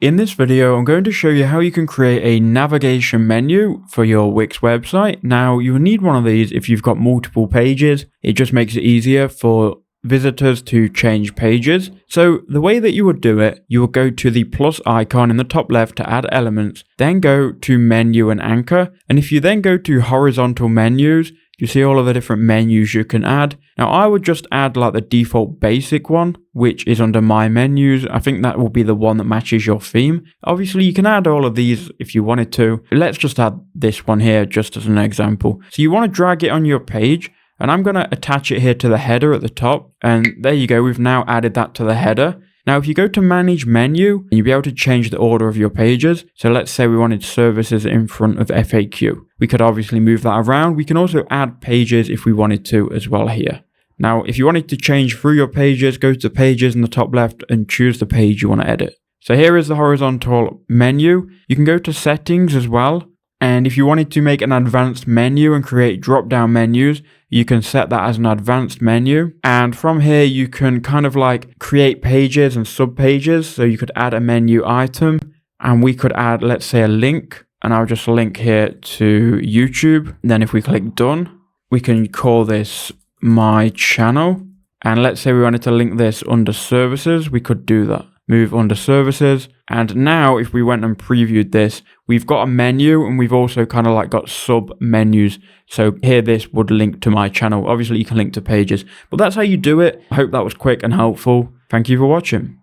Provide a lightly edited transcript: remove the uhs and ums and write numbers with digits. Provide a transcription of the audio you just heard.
In this video, I'm going to show you how you can create a navigation menu for your Wix website. Now, you'll need one of these if you've got multiple pages. It just makes it easier for visitors to change pages. So the way that you would do it, you will go to the plus icon in the top left to add elements, then go to menu and anchor. And if you then go to horizontal menus, you see all of the different menus you can add. Now I would just add like the default basic one, which is under my menus. I think that will be the one that matches your theme. Obviously you can add all of these if you wanted to. Let's just add this one here just as an example. So you want to drag it on your page, and I'm going to attach it here to the header at the top. And there you go, we've now added that to the header. Now, if you go to manage menu, you'll be able to change the order of your pages. So let's say we wanted services in front of FAQ. We could obviously move that around. We can also add pages if we wanted to as well here. Now, if you wanted to change through your pages, go to pages in the top left and choose the page you want to edit. So here is the horizontal menu. You can go to settings as well. And if you wanted to make an advanced menu and create drop-down menus, you can set that as an advanced menu. And from here, you can kind of like create pages and sub-pages. So you could add a menu item, and we could add, let's say, a link. And I'll just link here to YouTube. Then if we click done, we can call this my channel. And let's say we wanted to link this under services, we could do that. Move under services. And now if we went and previewed this, we've got a menu and we've also kind of like got sub menus. So here this would link to my channel. Obviously you can link to pages, but that's how you do it. I hope that was quick and helpful. Thank you for watching.